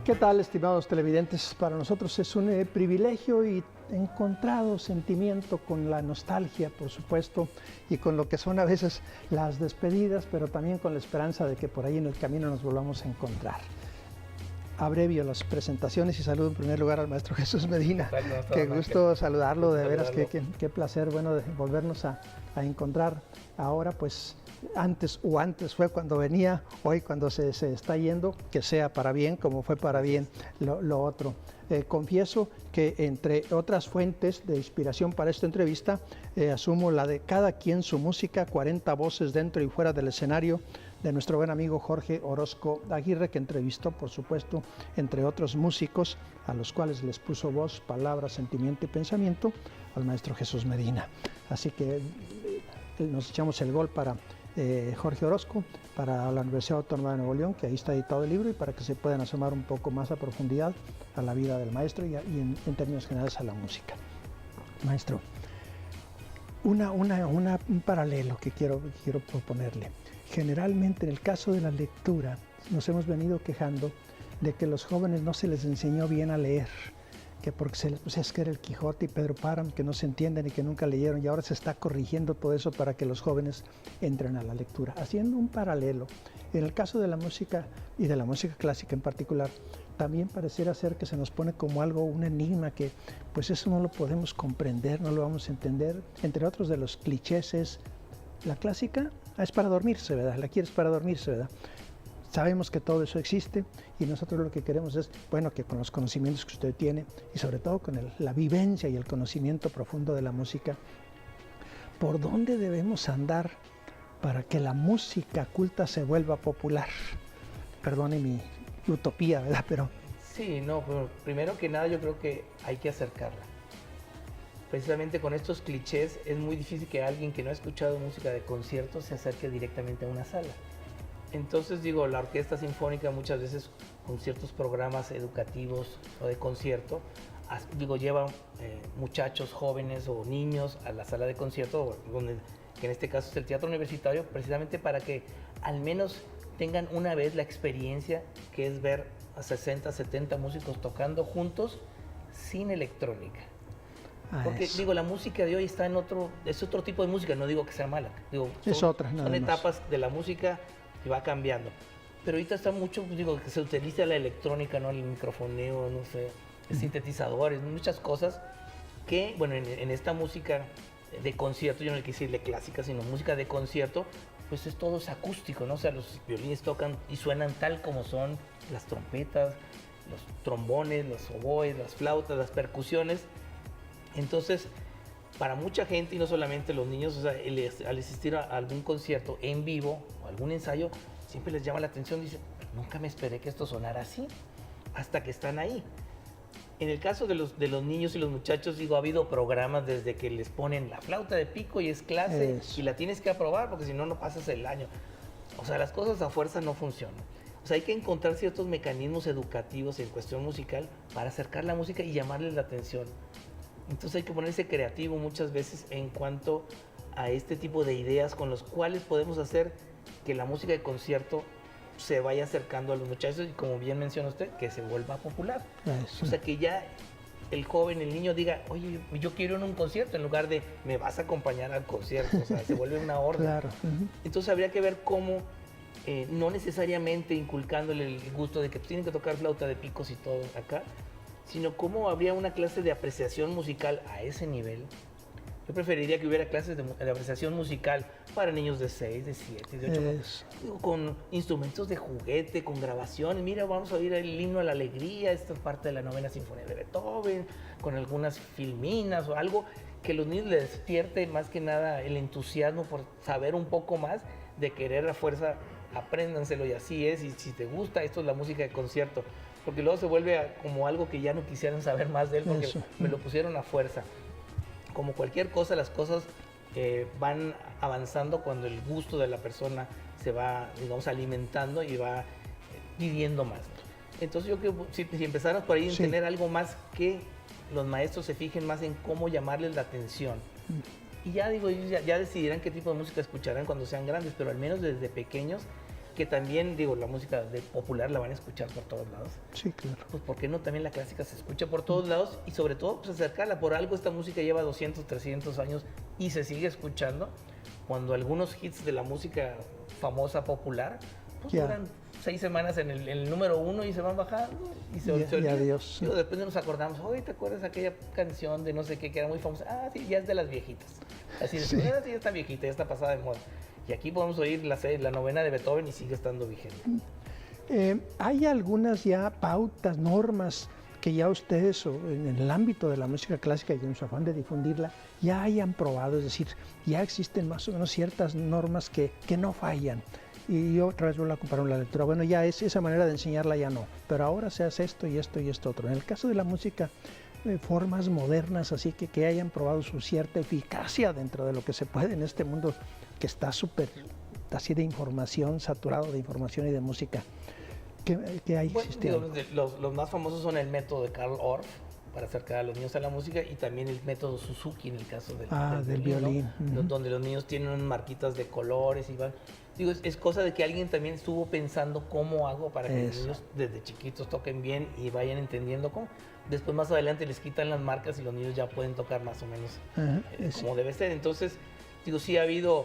¿Qué tal, estimados televidentes? Para nosotros es un privilegio y encontrado sentimiento con la nostalgia, por supuesto, y con lo que son a veces las despedidas, pero también con la esperanza de que por ahí en el camino nos volvamos a encontrar. Abrevio las presentaciones y saludo en primer lugar al maestro Jesús Medina. Qué gusto saludarlo, de veras, qué placer, bueno, de volvernos a encontrar ahora, pues antes fue cuando venía, hoy cuando se está yendo, que sea para bien como fue para bien lo otro. Confieso que entre otras fuentes de inspiración para esta entrevista, asumo la de Cada quien su música, 40 voces dentro y fuera del escenario, de nuestro buen amigo Jorge Orozco Aguirre, que entrevistó, por supuesto, entre otros músicos, a los cuales les puso voz, palabras, sentimiento y pensamiento, al maestro Jesús Medina. Así que nos echamos el gol para Jorge Orozco, para la Universidad Autónoma de Nuevo León, que ahí está editado el libro, y para que se puedan asomar un poco más a profundidad a la vida del maestro y en términos generales a la música. Maestro, un paralelo que quiero proponerle. Generalmente en el caso de la lectura nos hemos venido quejando de que los jóvenes no se les enseñó bien a leer, que porque es que era el Quijote y Pedro Páramo, que no se entienden y que nunca leyeron, y ahora se está corrigiendo todo eso para que los jóvenes entren a la lectura. Haciendo un paralelo, en el caso de la música y de la música clásica en particular, también pareciera ser que se nos pone como algo, un enigma, que pues eso no lo podemos comprender, no lo vamos a entender. Entre otros de los clichés es, la clásica es para dormirse, ¿verdad? La quieres para dormirse, ¿verdad? Sabemos que todo eso existe y nosotros lo que queremos es, bueno, que con los conocimientos que usted tiene y sobre todo con la vivencia y el conocimiento profundo de la música, ¿por dónde debemos andar para que la música culta se vuelva popular? Perdone mi utopía, ¿verdad? Pero... Sí, no, pero primero que nada yo creo que hay que acercarla. Precisamente con estos clichés es muy difícil que alguien que no ha escuchado música de concierto se acerque directamente a una sala. Entonces digo, la orquesta sinfónica muchas veces con ciertos programas educativos o de concierto, lleva muchachos jóvenes o niños a la sala de concierto, donde, que en este caso es el teatro universitario, precisamente para que al menos tengan una vez la experiencia que es ver a 60, 70 músicos tocando juntos sin electrónica. Porque digo, la música de hoy está en es otro tipo de música, no digo que sea mala, digo, son etapas de la música y va cambiando. Pero ahorita está mucho, digo, que se utiliza la electrónica, ¿no? El microfoneo, no sé, sintetizadores, muchas cosas que, bueno, en esta música de concierto, yo no le quise decirle clásica, sino música de concierto, pues es todo acústico, ¿no? O sea, los violines tocan y suenan tal como son las trompetas, los trombones, los oboes, las flautas, las percusiones. Entonces, para mucha gente, y no solamente los niños, o sea, al asistir a algún concierto en vivo o algún ensayo, siempre les llama la atención, dicen, nunca me esperé que esto sonara así, hasta que están ahí. En el caso de los niños y los muchachos, digo, ha habido programas desde que les ponen la flauta de pico y es clase y la tienes que aprobar porque si no, no pasas el año. O sea, las cosas a fuerza no funcionan. O sea, hay que encontrar ciertos mecanismos educativos en cuestión musical para acercar la música y llamarles la atención. Entonces hay que ponerse creativo muchas veces en cuanto a este tipo de ideas con los cuales podemos hacer que la música de concierto se vaya acercando a los muchachos y, como bien menciona usted, que se vuelva popular. O sea, que ya el joven, el niño diga, oye, yo quiero ir a un concierto, en lugar de me vas a acompañar al concierto. O sea, se vuelve una orden. Claro. Entonces habría que ver cómo, no necesariamente inculcándole el gusto de que tienen que tocar flauta de picos y todo acá, sino cómo habría una clase de apreciación musical a ese nivel. Yo preferiría que hubiera clases de apreciación musical para niños de 6, de 7, de 8, con instrumentos de juguete, con grabaciones. Mira, vamos a oír el himno a la alegría, esta es parte de la novena sinfonía de Beethoven, con algunas filminas o algo que a los niños les despierte más que nada el entusiasmo por saber un poco más, de querer a fuerza, apréndanselo y así es, y si te gusta, esto es la música de concierto. Porque luego se vuelve como algo que ya no quisieran saber más de él porque me lo pusieron a fuerza. Como cualquier cosa, las cosas van avanzando cuando el gusto de la persona se va, digamos, alimentando y va pidiendo más. Entonces yo creo que si empezáramos por ahí en tener algo más, que los maestros se fijen más en cómo llamarles la atención. Y ya digo, ya decidirán qué tipo de música escucharán cuando sean grandes, pero al menos desde pequeños que también, digo, la música popular la van a escuchar por todos lados. Sí, claro. Pues ¿por qué no también la clásica se escucha por todos lados? Y sobre todo, pues acercarla. Por algo esta música lleva 200, 300 años y se sigue escuchando. Cuando algunos hits de la música famosa, popular, pues duran 6 semanas en el número 1 y se van bajando y se olvidan. Adiós. Digo, después nos acordamos, oye, ¿te acuerdas aquella canción de no sé qué que era muy famosa? Ah, sí, ya es de las viejitas. Así de, sí, ya está viejita, ya está pasada de moda. Y aquí podemos oír la novena de Beethoven y sigue estando vigente. Hay algunas ya pautas, normas que ya ustedes en el ámbito de la música clásica y en su afán de difundirla ya hayan probado, es decir, ya existen más o menos ciertas normas que no fallan. Y yo otra vez vuelvo a comparar la lectura. Bueno, ya esa manera de enseñarla ya no, pero ahora se hace esto y esto y esto otro. En el caso de la música, formas modernas así que hayan probado su cierta eficacia dentro de lo que se puede en este mundo que está súper así de información, saturado de información y de música. ¿Qué hay existiendo? Los más famosos son el método de Carl Orff para acercar a los niños a la música y también el método Suzuki en el caso del violín, ¿no? Donde los niños tienen marquitas de colores y van... Digo, es cosa de que alguien también estuvo pensando cómo hago para que los niños desde chiquitos toquen bien y vayan entendiendo cómo. Después más adelante les quitan las marcas y los niños ya pueden tocar más o menos como debe ser. Entonces, digo, sí ha habido...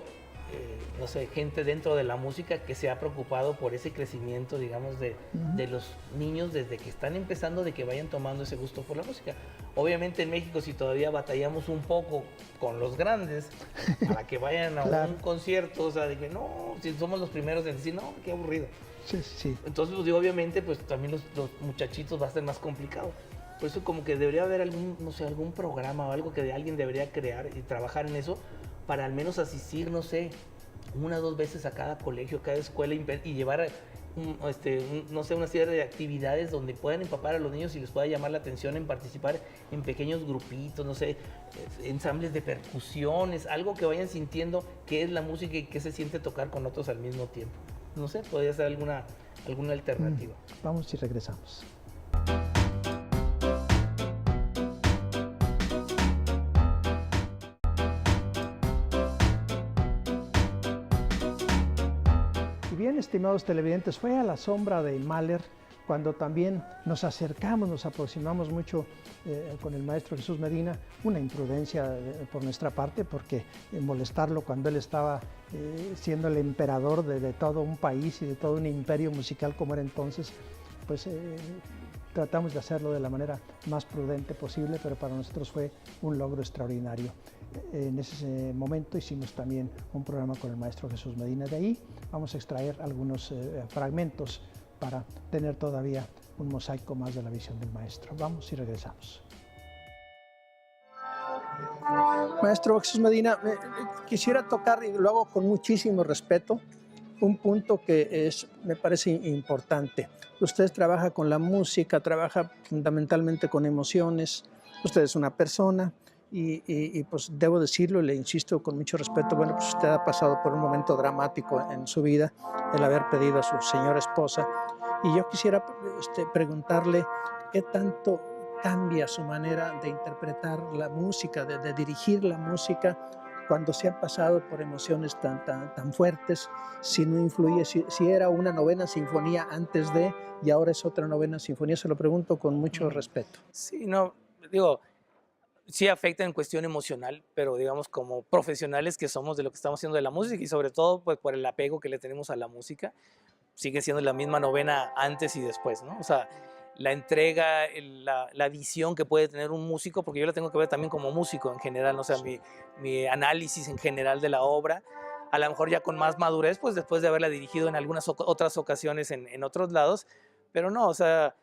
no sé, gente dentro de la música que se ha preocupado por ese crecimiento, digamos, de los niños desde que están empezando, de que vayan tomando ese gusto por la música. Obviamente en México, si todavía batallamos un poco con los grandes, para que vayan a un concierto, o sea, de que no, si somos los primeros en decir, no, qué aburrido. Sí, sí. Entonces, pues, digo, obviamente, pues también los muchachitos va a ser más complicado. Por eso como que debería haber algún programa o algo que alguien debería crear y trabajar en eso, para al menos asistir, no sé, 1 o 2 veces a cada colegio, cada escuela y llevar, no sé, una serie de actividades donde puedan empapar a los niños y les pueda llamar la atención en participar en pequeños grupitos, no sé, ensambles de percusiones, algo que vayan sintiendo qué es la música y qué se siente tocar con otros al mismo tiempo. No sé, podría ser alguna alternativa. Vamos y regresamos. Bien, estimados televidentes, fue a la sombra de Mahler cuando también nos acercamos, nos aproximamos mucho con el maestro Jesús Medina, una imprudencia por nuestra parte, porque molestarlo cuando él estaba siendo el emperador de todo un país y de todo un imperio musical como era entonces, pues tratamos de hacerlo de la manera más prudente posible, pero para nosotros fue un logro extraordinario. En ese momento hicimos también un programa con el maestro Jesús Medina. De ahí vamos a extraer algunos fragmentos para tener todavía un mosaico más de la visión del maestro. Vamos y regresamos. Maestro Jesús Medina, quisiera tocar, y lo hago con muchísimo respeto, un punto que me parece importante. Usted trabaja con la música, trabaja fundamentalmente con emociones, usted es una persona y pues debo decirlo, le insisto con mucho respeto, bueno, pues usted ha pasado por un momento dramático en su vida, el haber perdido a su señora esposa, y yo quisiera preguntarle qué tanto cambia su manera de interpretar la música, de dirigir la música, cuando se han pasado por emociones tan fuertes, si no influye, si era una novena sinfonía antes de y ahora es otra novena sinfonía, se lo pregunto con mucho respeto. Sí, no, digo, sí afecta en cuestión emocional, pero digamos como profesionales que somos de lo que estamos haciendo de la música y sobre todo pues por el apego que le tenemos a la música, sigue siendo la misma novena antes y después, ¿no? O sea, la entrega, la visión que puede tener un músico, porque yo la tengo que ver también como músico en general, ¿no? O sea, mi análisis en general de la obra, a lo mejor ya con más madurez, pues después de haberla dirigido en algunas otras ocasiones en otros lados, pero no, o sea,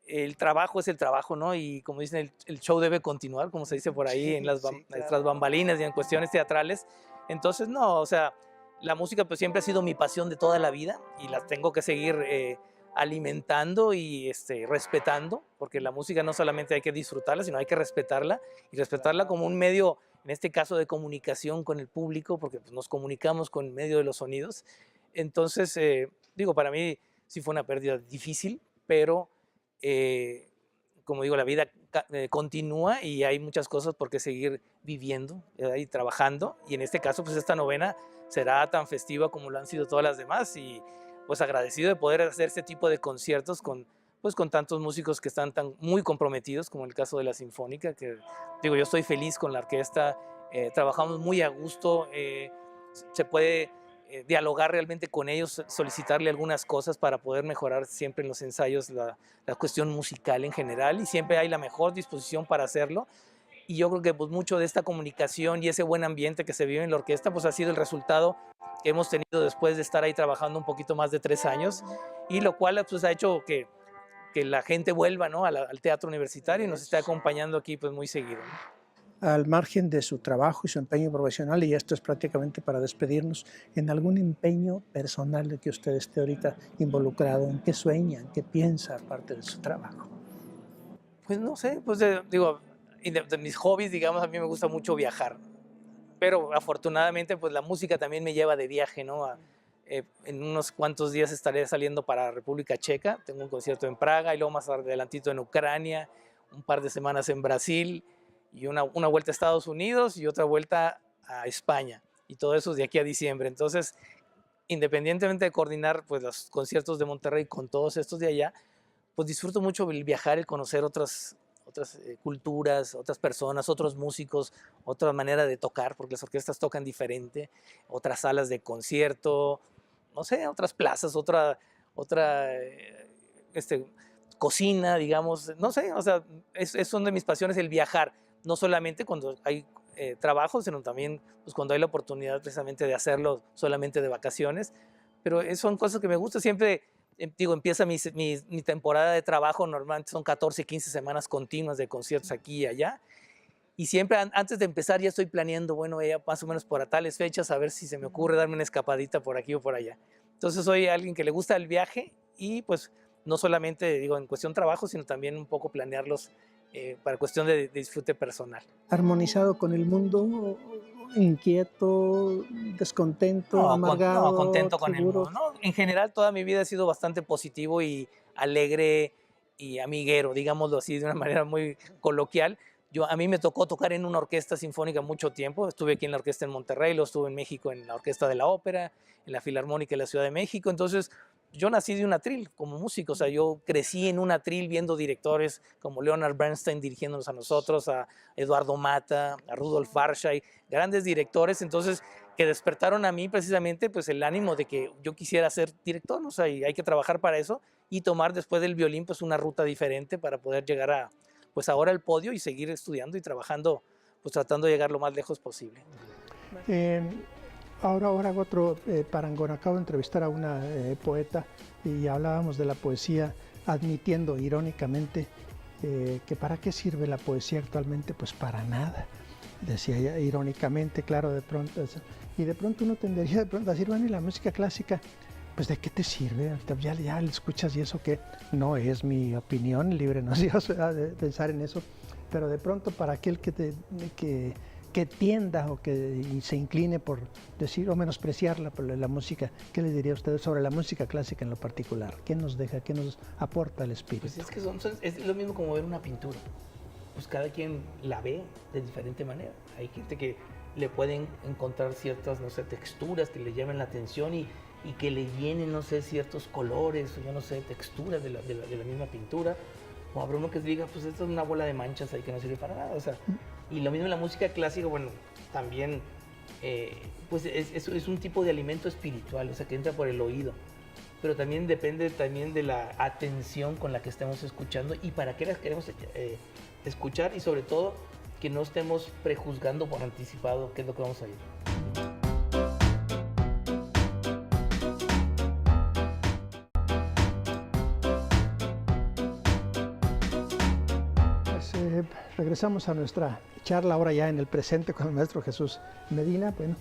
el trabajo es el trabajo, ¿no? Y como dicen, el show debe continuar, como se dice por ahí, en las tras bambalinas y en cuestiones teatrales. Entonces, no, o sea, la música pues siempre ha sido mi pasión de toda la vida y la tengo que seguir alimentando y respetando, porque la música no solamente hay que disfrutarla, sino hay que respetarla y respetarla como un medio, en este caso de comunicación con el público, porque pues, nos comunicamos con medio de los sonidos. Entonces, digo, para mí sí fue una pérdida difícil, pero como digo, la vida continúa y hay muchas cosas por qué seguir viviendo y trabajando, y en este caso pues esta novena será tan festiva como lo han sido todas las demás y pues agradecido de poder hacer este tipo de conciertos pues con tantos músicos que están muy comprometidos, como el caso de la Sinfónica, que digo, yo estoy feliz con la orquesta, trabajamos muy a gusto, se puede dialogar realmente con ellos, solicitarle algunas cosas para poder mejorar siempre en los ensayos la cuestión musical en general, y siempre hay la mejor disposición para hacerlo. Y yo creo que pues mucho de esta comunicación y ese buen ambiente que se vive en la orquesta pues ha sido el resultado que hemos tenido después de estar ahí trabajando un poquito más de 3 años, y lo cual pues ha hecho que la gente vuelva, ¿no?, al teatro universitario y nos esté acompañando aquí pues muy seguido, ¿no? Al margen de su trabajo y su empeño profesional, y esto es prácticamente para despedirnos, ¿en algún empeño personal de que usted esté ahorita involucrado? ¿En qué sueña? ¿En qué piensa aparte de su trabajo? Pues no sé, pues digo, de mis hobbies, digamos, a mí me gusta mucho viajar, pero afortunadamente pues la música también me lleva de viaje, ¿no? En unos cuantos días estaré saliendo para República Checa, tengo un concierto en Praga y luego más adelantito en Ucrania, un par de semanas en Brasil y una vuelta a Estados Unidos y otra vuelta a España, y todo eso de aquí a diciembre. Entonces, independientemente de coordinar pues los conciertos de Monterrey con todos estos de allá, pues disfruto mucho el viajar, el conocer otras culturas, otras personas, otros músicos, otra manera de tocar, porque las orquestas tocan diferente, otras salas de concierto, no sé, otras plazas, otra cocina, digamos, no sé, o sea, son de mis pasiones el viajar, no solamente cuando hay trabajo, sino también pues, cuando hay la oportunidad precisamente de hacerlo solamente de vacaciones, pero son cosas que me gustan siempre. Digo, empieza mi temporada de trabajo, normalmente son 14, 15 semanas continuas de conciertos aquí y allá, y siempre antes de empezar ya estoy planeando, bueno, ya más o menos por a tales fechas, a ver si se me ocurre darme una escapadita por aquí o por allá. Entonces soy alguien que le gusta el viaje, y pues no solamente, digo, en cuestión trabajo, sino también un poco planearlos para cuestión de disfrute personal. ¿Armonizado con el mundo? ¿Inquieto? ¿Descontento? No, ¿Amargado? no, contento con el ¿Seguro? mundo. No, en general toda mi vida ha sido bastante positivo y alegre y amiguero, digámoslo así de una manera muy coloquial. A mí me tocó tocar en una orquesta sinfónica mucho tiempo. Estuve aquí en la orquesta en Monterrey, luego estuve en México en la Orquesta de la Ópera, en la Filarmónica de la Ciudad de México. Entonces, yo nací de un atril como músico. O sea, yo crecí en un atril viendo directores como Leonard Bernstein dirigiéndonos a nosotros, a Eduardo Mata, a Rudolf Warschay, grandes directores. Entonces, que despertaron a mí precisamente pues el ánimo de que yo quisiera ser director, ¿no? O sea, y hay que trabajar para eso y tomar después del violín pues una ruta diferente para poder llegar a pues ahora al podio y seguir estudiando y trabajando, pues tratando de llegar lo más lejos posible. Ahora hago otro parangón. Acabo de entrevistar a una poeta y hablábamos de la poesía, admitiendo irónicamente que para qué sirve la poesía actualmente, pues para nada. Decía ella irónicamente, claro, de pronto eso. Y de pronto uno tendería de pronto a decir, bueno, ¿y la música clásica? Pues ¿de qué te sirve? Ya le escuchas y eso que no es mi opinión, libre no Dios de pensar en eso, pero de pronto para aquel que tienda o que se incline por decir o menospreciar la música, ¿qué le diría a usted sobre la música clásica en lo particular? ¿Qué nos deja, qué nos aporta el espíritu? Pues es que es lo mismo como ver una pintura. Pues cada quien la ve de diferente manera. Hay gente que le pueden encontrar ciertas, no sé, texturas que le llamen la atención y que le llenen, no sé, ciertos colores o yo no sé, texturas de la misma pintura. O habrá uno que diga, pues esto es una bola de manchas ahí que no sirve para nada. O sea, y lo mismo en la música clásica, bueno, también pues es un tipo de alimento espiritual, o sea, que entra por el oído. Pero también depende también de la atención con la que estemos escuchando y para qué las queremos escuchar, y sobre todo que no estemos prejuzgando por anticipado qué es lo que vamos a oír. Pues, regresamos a nuestra charla ahora ya en el presente con el maestro Jesús Medina. Bueno,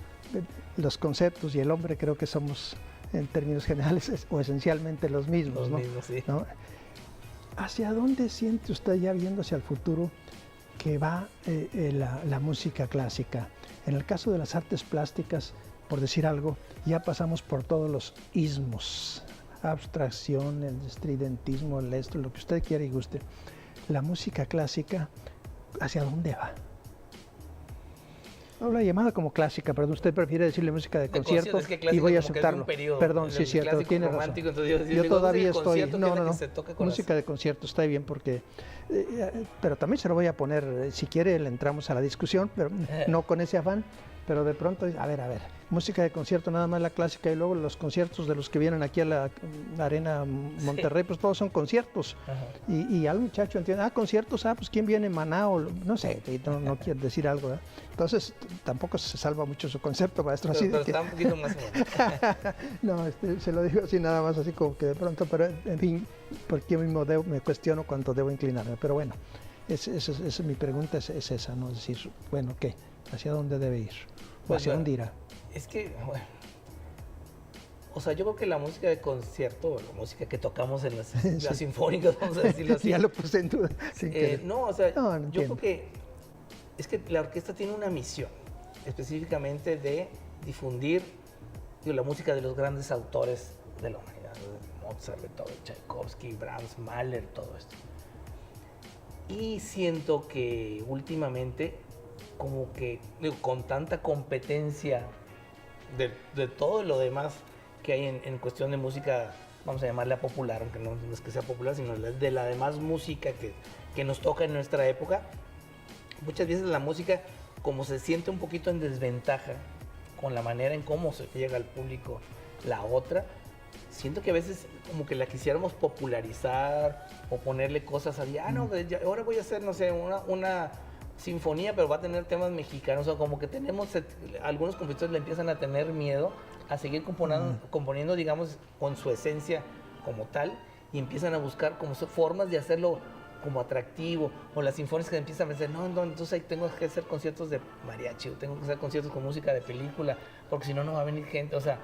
los conceptos y el hombre creo que somos en términos generales o esencialmente los mismos, ¿no? Sí. ¿No? ¿Hacia dónde siente usted ya viendo hacia el futuro que va la música clásica? En el caso de las artes plásticas, por decir algo, ya pasamos por todos los ismos, abstracción, el estridentismo, lo que usted quiera y guste. La música clásica, ¿hacia dónde va? Habla llamada como clásica, pero usted prefiere decirle música de concierto es que y cierto, voy a como que es de aceptarlo. un periodo, Perdón, sí, el cierto, clásico tiene razón. romántico, entonces Yo digo, todavía música de estoy, concierto, que es la que se toca con música de concierto está bien porque, pero también se lo voy a poner, si quiere le entramos a la discusión, pero no con ese afán, pero de pronto, a ver, música de concierto, nada más la clásica, y luego los conciertos de los que vienen aquí a la Arena Monterrey, pues todos son conciertos. Y al muchacho entiende, conciertos, pues ¿quién viene? Maná o no sé, no quiere decir algo, ¿verdad? Entonces tampoco se salva mucho su concepto, maestro. Pero está un poquito más no, se lo digo así nada más, así como que de pronto, pero en fin, porque yo mismo me cuestiono cuánto debo inclinarme, pero bueno, mi pregunta es esa, ¿no? Es decir, bueno, ¿qué? ¿Hacia dónde debe ir? ¿O hacia dónde irá? Es que, bueno, o sea, yo creo que la música de concierto, la música que tocamos en las sinfónicas, vamos a decirlo así. Ya lo puse en duda. No, o sea, yo creo que es que la orquesta tiene una misión, específicamente de difundir la música de los grandes autores de la humanidad, Mozart, Beethoven, Tchaikovsky, Brahms, Mahler, todo esto. Y siento que últimamente, como que con tanta competencia de todo lo demás que hay en cuestión de música, vamos a llamarla popular, aunque no es que sea popular, sino de la demás música que nos toca en nuestra época, muchas veces la música como se siente un poquito en desventaja con la manera en cómo se llega al público la otra, siento que a veces como que la quisiéramos popularizar o ponerle cosas así, no, ahora voy a hacer, no sé, una sinfonía, pero va a tener temas mexicanos, o sea, como que algunos compositores le empiezan a tener miedo a seguir componiendo, digamos, con su esencia como tal, y empiezan a buscar como formas de hacerlo como atractivo, o las sinfonías que empiezan a decir, no, entonces ahí tengo que hacer conciertos de mariachi, o tengo que hacer conciertos con música de película, porque si no, no va a venir gente, o sea,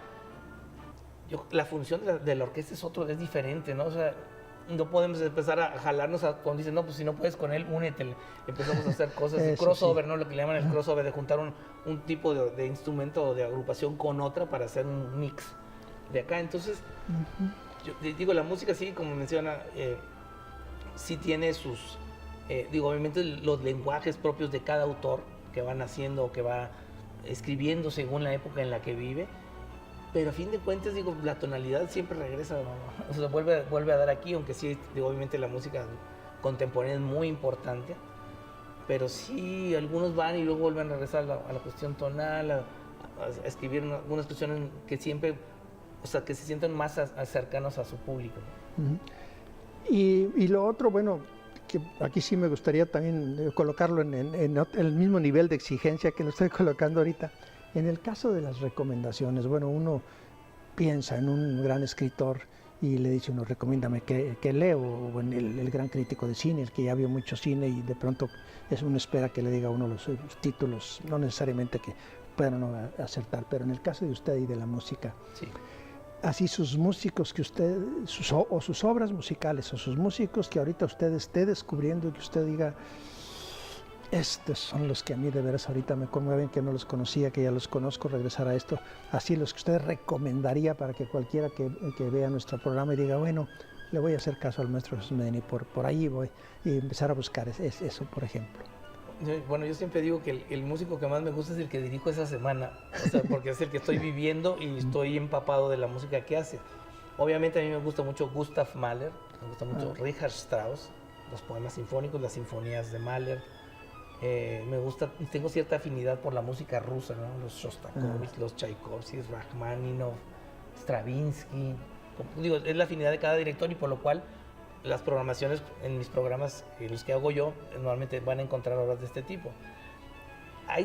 la función de la orquesta es diferente, ¿no? O sea, no podemos empezar a jalarnos cuando dicen, no, pues si no puedes con él, únete. Empezamos a hacer cosas de crossover, ¿no? Lo que le llaman el crossover, de juntar un tipo de instrumento o de agrupación con otra para hacer un mix de acá. Entonces, yo digo, la música sí, como menciona, sí tiene sus, obviamente los lenguajes propios de cada autor que va naciendo o que va escribiendo según la época en la que vive. Pero a fin de cuentas, la tonalidad siempre regresa, ¿no? O sea, vuelve a dar aquí, aunque sí, obviamente la música contemporánea es muy importante, pero sí, algunos van y luego vuelven a regresar a la cuestión tonal, a escribir algunas cuestiones que siempre, o sea, que se sienten más cercanos a su público, ¿no? Y lo otro, bueno, que aquí sí me gustaría también colocarlo en el mismo nivel de exigencia que lo estoy colocando ahorita. En el caso de las recomendaciones, bueno, uno piensa en un gran escritor y le dice uno, recomiéndame que leo, o en el gran crítico de cine, el que ya vio mucho cine y de pronto uno espera que le diga a uno los títulos, no necesariamente que puedan no acertar, pero en el caso de usted y de la música, sí. Así sus músicos que usted, sus obras musicales, o sus músicos que ahorita usted esté descubriendo y que usted diga, estos son los que a mí de veras ahorita me conmueven, que no los conocía, que ya los conozco, regresar a esto. Así los que usted recomendaría para que cualquiera que vea nuestro programa y diga, bueno, le voy a hacer caso al maestro Jesús Medina y por ahí voy, y empezar a buscar eso, por ejemplo. Bueno, yo siempre digo que el músico que más me gusta es el que dirijo esa semana, o sea, porque es el que estoy viviendo y estoy empapado de la música que hace. Obviamente a mí me gusta mucho Gustav Mahler, me gusta mucho Richard Strauss, los poemas sinfónicos, las sinfonías de Mahler. Me gusta, tengo cierta afinidad por la música rusa, ¿no? Los Shostakovich, los Tchaikovsky, Rachmaninoff, Stravinsky. Digo, es la afinidad de cada director y por lo cual las programaciones en mis programas, los que hago yo, normalmente van a encontrar obras de este tipo.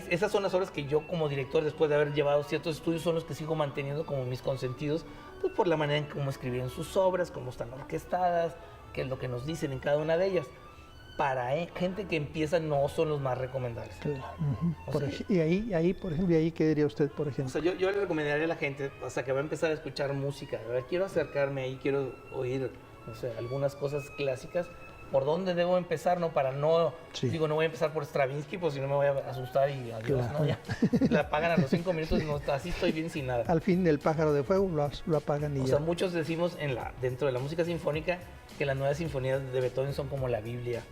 Esas son las obras que yo como director, después de haber llevado ciertos estudios, son los que sigo manteniendo como mis consentidos, pues por la manera en cómo escribieron sus obras, cómo están orquestadas, qué es lo que nos dicen en cada una de ellas. Para gente que empieza no son los más recomendables. Claro. Y ahí, por ejemplo, ¿qué diría usted, por ejemplo? O sea, yo le recomendaría a la gente, hasta que va a empezar a escuchar música, a ver, quiero acercarme ahí, quiero oír, no sé, algunas cosas clásicas, ¿por dónde debo empezar, no? Para no, no voy a empezar por Stravinsky, pues si no me voy a asustar y adiós, claro. ¿No? Ya, la apagan a los 5 minutos, no, así estoy bien sin nada. Al fin el pájaro de fuego lo apagan y ya. O sea, muchos decimos dentro de la música sinfónica que las nuevas sinfonías de Beethoven son como la Biblia.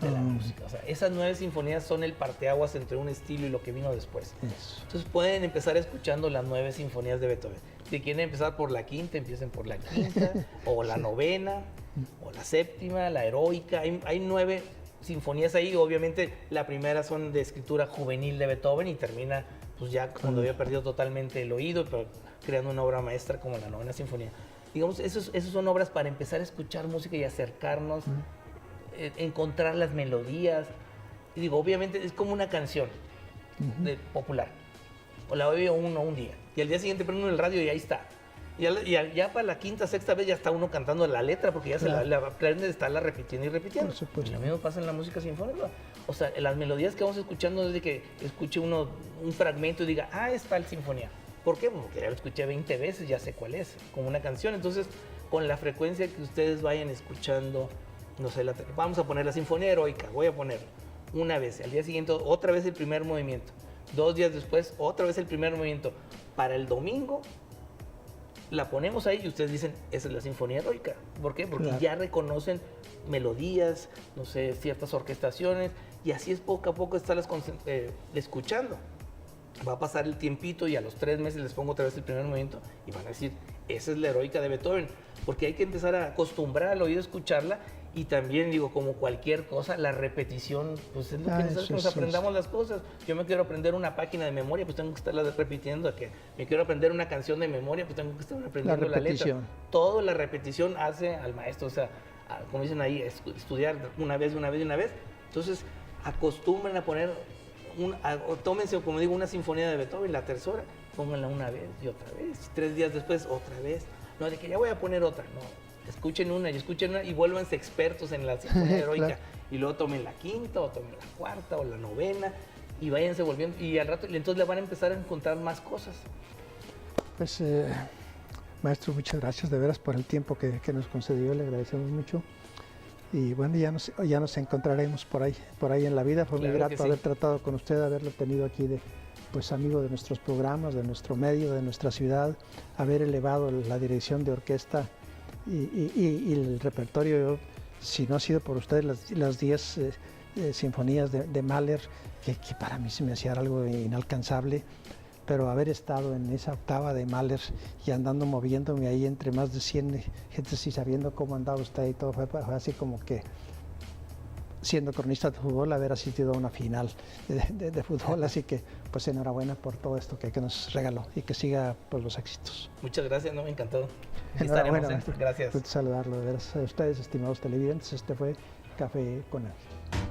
de la música. O sea, esas 9 sinfonías son el parteaguas entre un estilo y lo que vino después. Eso. Entonces pueden empezar escuchando las 9 sinfonías de Beethoven. Si quieren empezar por la quinta, empiecen por la quinta, o la novena, o la séptima, la heroica. Hay 9 sinfonías ahí. Obviamente la primera son de escritura juvenil de Beethoven y termina pues ya cuando había perdido totalmente el oído, pero creando una obra maestra como la novena sinfonía. Digamos, esos son obras para empezar a escuchar música y acercarnos, encontrar las melodías. Y digo, obviamente es como una canción popular. O la oye uno un día, y al día siguiente prende uno el radio y ahí está. Y ya para la quinta, sexta vez ya está uno cantando la letra, porque ya Claro. se la aprende de estarla repitiendo y repitiendo. Por supuesto. Y lo mismo pasa en la música sinfónica. O sea, las melodías que vamos escuchando desde que escuche uno un fragmento y diga, ah, es tal sinfonía. ¿Por qué? Porque ya lo escuché 20 veces, ya sé cuál es, como una canción. Entonces, con la frecuencia que ustedes vayan escuchando, no sé, vamos a poner la sinfonía heroica, voy a poner una vez, al día siguiente otra vez el primer movimiento, 2 días después otra vez el primer movimiento. Para el domingo la ponemos ahí y ustedes dicen, esa es la sinfonía heroica. ¿Por qué? Porque Claro. ya reconocen melodías, no sé, ciertas orquestaciones, y así es poco a poco estarlas escuchando. Va a pasar el tiempito y a los 3 meses les pongo otra vez el primer movimiento y van a decir, esa es la heroica de Beethoven, porque hay que empezar a acostumbrar al oído a escucharla. Y también digo, como cualquier cosa, la repetición, pues es lo que nos hace que nos aprendamos las cosas. Yo me quiero aprender una página de memoria, pues tengo que estarla repitiendo. Que me quiero aprender una canción de memoria, pues tengo que estar aprendiendo la letra. Todo la repetición hace al maestro, o sea, como dicen ahí, estudiar una vez. Entonces, acostumbren a poner, tómense, como digo, una sinfonía de Beethoven, la tercera, pónganla una vez y otra vez. 3 días después, otra vez. No, de que ya voy a poner otra, no. Escuchen una y vuélvanse expertos en la sinfonía heroica. Claro. Y luego tomen la quinta, o tomen la cuarta, o la novena, y váyanse volviendo. Y al rato, entonces le van a empezar a encontrar más cosas. Pues, maestro, muchas gracias de veras por el tiempo que nos concedió, le agradecemos mucho. Y bueno, ya nos encontraremos por ahí en la vida. Fue claro, muy grato haber tratado con usted, haberlo tenido aquí pues amigo de nuestros programas, de nuestro medio, de nuestra ciudad, haber elevado la dirección de orquesta y el repertorio. Si no ha sido por ustedes las 10 sinfonías de Mahler, que para mí se me hacía algo inalcanzable, pero haber estado en esa octava de Mahler y andando moviéndome ahí entre más de 100 gentes y sabiendo cómo andaba usted y todo, fue así como que siendo cronista de fútbol, haber asistido a una final de fútbol, así que pues enhorabuena por todo esto que nos regaló y que siga por los éxitos. Muchas gracias, no, me encantó. Enhorabuena, gracias. Saludarlo de veras a ustedes, estimados televidentes. Este fue Café con Ángel.